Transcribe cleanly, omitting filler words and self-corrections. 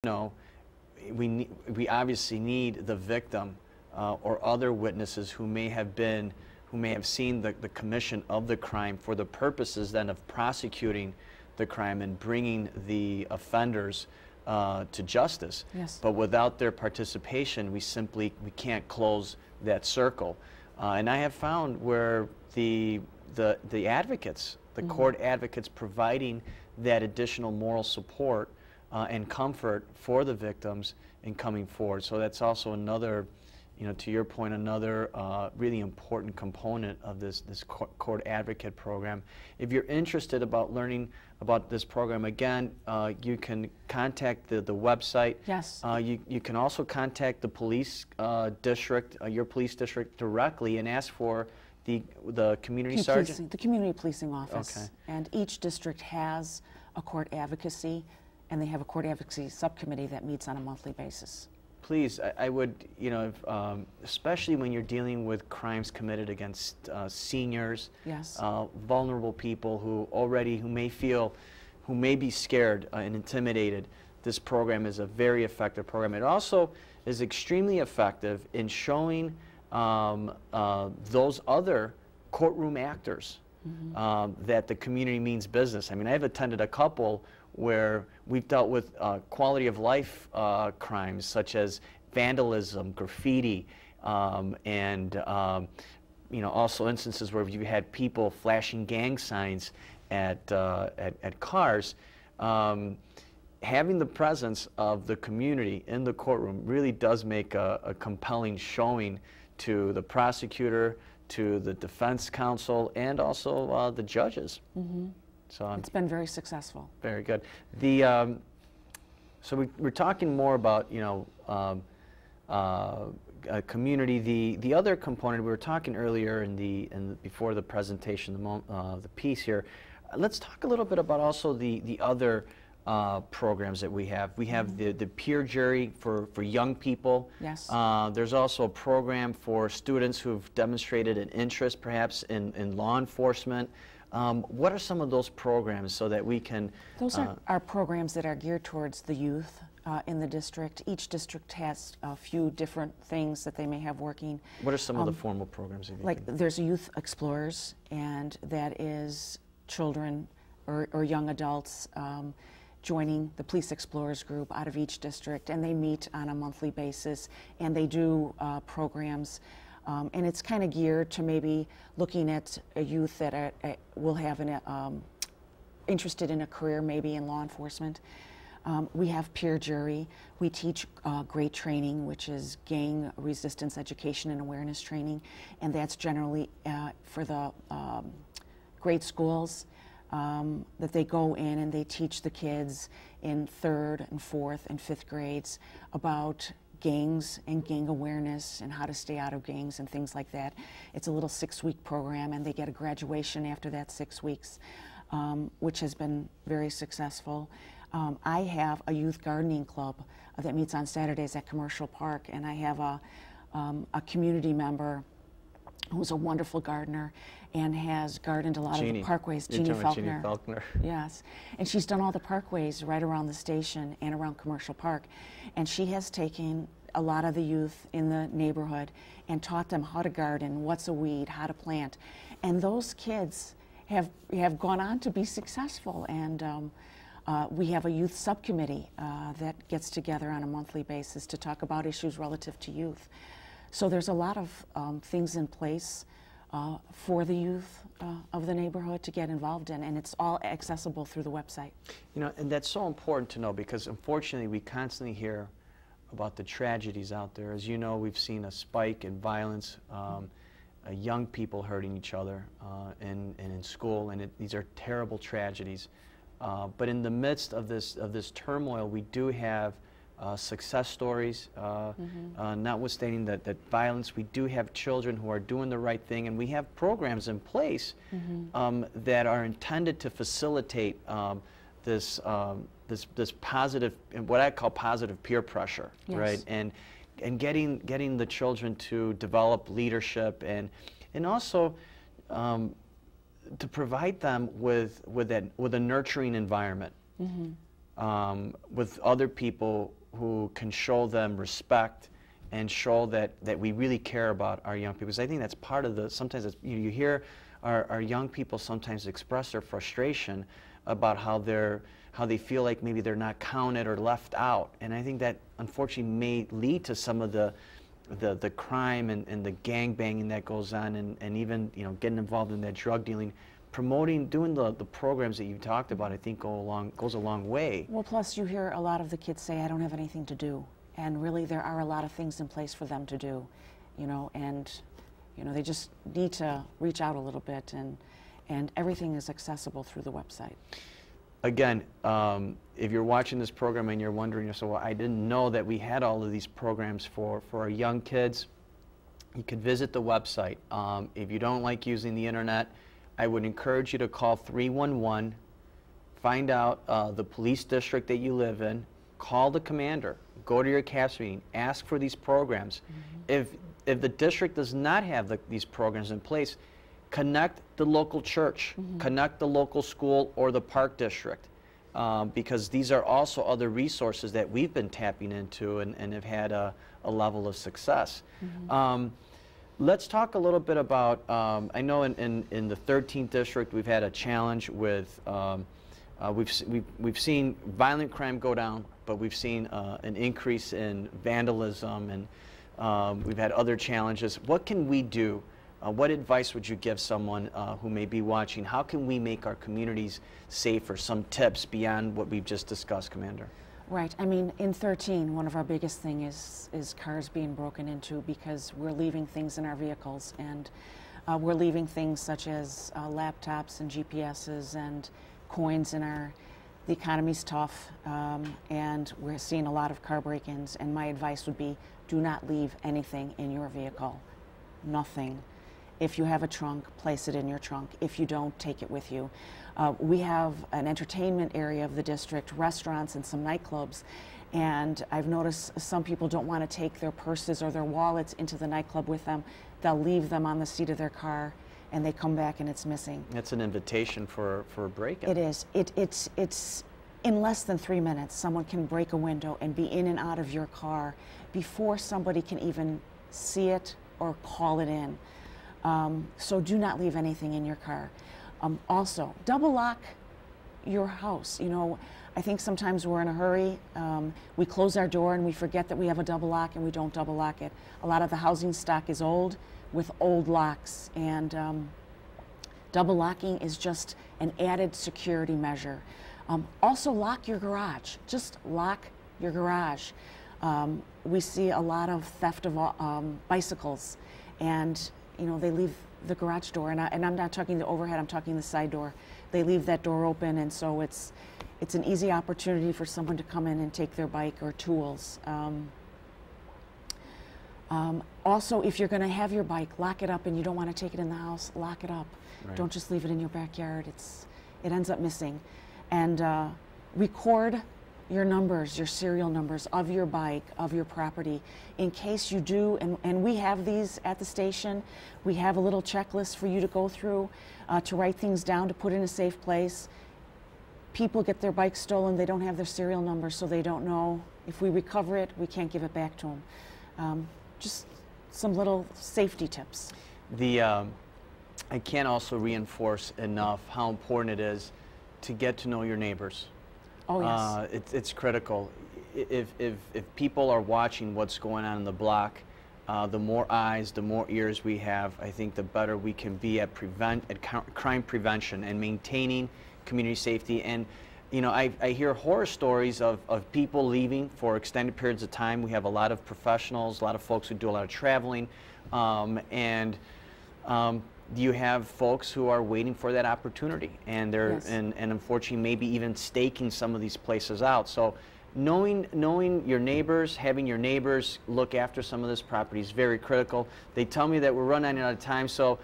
know, we obviously need the victim or other witnesses who may have seen the commission of the crime for the purposes then of prosecuting the crime and bringing the offenders to justice. Yes. But without their participation, we can't close that circle. And I have found where the advocates, the court advocates, providing that additional moral support and comfort for the victims in coming forward. So that's also another, to your point, another really important component of this court advocate program. If you're interested about learning about this program, again, you can contact the website. Yes. You can also contact the police district, your police district directly, and ask for the community sergeant. The community policing office. Okay. And each district has a court advocacy, and they have a court advocacy subcommittee that meets on a monthly basis. Please, I would, especially when you're dealing with crimes committed against seniors, yes, vulnerable people who may be scared and intimidated, this program is a very effective program. It also is extremely effective in showing those other courtroom actors that the community means business. I mean, I've attended a couple where we've dealt with quality of life crimes such as vandalism, graffiti, and also instances where you had people flashing gang signs at cars. Having the presence of the community in the courtroom really does make a compelling showing to the prosecutor, to the defense counsel, and also the judges. So it's been very successful. Very good. So we're talking more about community. The other component we were talking earlier before the presentation, the piece here. Let's talk a little bit about also the other programs that we have. We have the peer jury for young people. Yes. There's also a program for students who've demonstrated an interest perhaps in law enforcement. What are some of those programs so that we can... Those are programs that are geared towards the youth in the district. Each district has a few different things that they may have working. What are some of the formal programs? Like there's Youth Explorers, and that is children or young adults joining the Police Explorers group out of each district, and they meet on a monthly basis, and they do programs. And it's kind of geared to maybe looking at a youth that will have interested in a career maybe in law enforcement. We have peer jury. We teach great training, which is gang resistance education and awareness training, and that's generally for the grade schools that they go in and they teach the kids in 3rd and 4th and 5th grades about gangs and gang awareness and how to stay out of gangs and things like that. It's a little 6-week program, and they get a graduation after that 6 weeks, which has been very successful. I have a youth gardening club that meets on Saturdays at Commercial Park, and I have a community member who's a wonderful gardener and has gardened a lot of the parkways. Jeannie Faulkner. Yes. And she's done all the parkways right around the station and around Commercial Park. And she has taken a lot of the youth in the neighborhood and taught them how to garden, what's a weed, how to plant. And those kids have gone on to be successful. And we have a youth subcommittee that gets together on a monthly basis to talk about issues relative to youth. So there's a lot of things in place for the youth of the neighborhood to get involved in, and it's all accessible through the website. And that's so important to know, because unfortunately we constantly hear about the tragedies out there. As you know, we've seen a spike in violence, young people hurting each other and in school, and these are terrible tragedies. But in the midst of this turmoil, we do have success stories, notwithstanding that violence. We do have children who are doing the right thing, and we have programs in place that are intended to facilitate this positive, what I call positive peer pressure, right? And getting the children to develop leadership and also to provide them with a nurturing environment. with other people who can show them respect and show that we really care about our young people. Because I think that's part of the, sometimes it's, you hear our young people sometimes express their frustration about how they feel like maybe they're not counted or left out. And I think that unfortunately may lead to some of the crime and the gang banging that goes on, and even, you know, getting involved in that drug dealing. Doing the programs that you talked about, I think goes a long way. Well, plus you hear a lot of the kids say, I don't have anything to do. And really there are a lot of things in place for them to do, you know, and, you know, they just need to reach out a little bit, and everything is accessible through the website. Again, if you're watching this program and you're wondering, so well, I didn't know that we had all of these programs for our young kids, you could visit the website. If you don't like using the internet, I would encourage you to call 311, find out the police district that you live in, call the commander, go to your CAPS meeting, ask for these programs. Mm-hmm. If the district does not have these programs in place, connect the local church, mm-hmm. connect the local school or the park district, because these are also other resources that we've been tapping into and have had a level of success. Mm-hmm. Let's talk a little bit about, I know in the 13th district we've had a challenge with, we've seen violent crime go down, but we've seen an increase in vandalism, and we've had other challenges. What can we do? What advice would you give someone who may be watching? How can we make our communities safer? Some tips beyond what we've just discussed, Commander. Right. I mean, in 13, one of our biggest thing is cars being broken into because we're leaving things in our vehicles, and we're leaving things such as laptops and GPSs and coins in our. The economy's tough, and we're seeing a lot of car break-ins. And my advice would be, do not leave anything in your vehicle. Nothing. If you have a trunk, place it in your trunk. If you don't, take it with you. We have an entertainment area of the district, restaurants and some nightclubs, and I've noticed some people don't want to take their purses or their wallets into the nightclub with them. They'll leave them on the seat of their car, and they come back and it's missing. That's an invitation for a break-in. It is. It's in less than 3 minutes, someone can break a window and be in and out of your car before somebody can even see it or call it in. So do not leave anything in your car. Also, double lock your house. You know, I think sometimes we're in a hurry. We close our door and we forget that we have a double lock, and we don't double lock it. A lot of the housing stock is old with old locks, and double locking is just an added security measure. Also, lock your garage. Just lock your garage. We see a lot of theft of bicycles, and you know, they leave the garage door, and I'm not talking the overhead, I'm talking the side door. They leave that door open, and so it's an easy opportunity for someone to come in and take their bike or tools. Also, if you're going to have your bike, lock it up, and you don't want to take it in the house, lock it up. Right. Don't just leave it in your backyard. It ends up missing. And record your numbers, your serial numbers of your bike, of your property, in case you do, and we have these at the station. We have a little checklist for you to go through, to write things down, to put in a safe place. People get their bikes stolen, they don't have their serial number, so they don't know. If we recover it, we can't give it back to them. Just some little safety tips. I can't also reinforce enough how important it is to get to know your neighbors. Oh, yes. It's critical. If people are watching what's going on in the block, the more eyes, the more ears we have, I think the better we can be at crime prevention and maintaining community safety. And you know, I hear horror stories of people leaving for extended periods of time. We have a lot of professionals, a lot of folks who do a lot of traveling, and you have folks who are waiting for that opportunity, and they're Yes. and unfortunately maybe even staking some of these places out. So knowing your neighbors, having your neighbors look after some of this property is very critical. They tell me that we're running out of time, so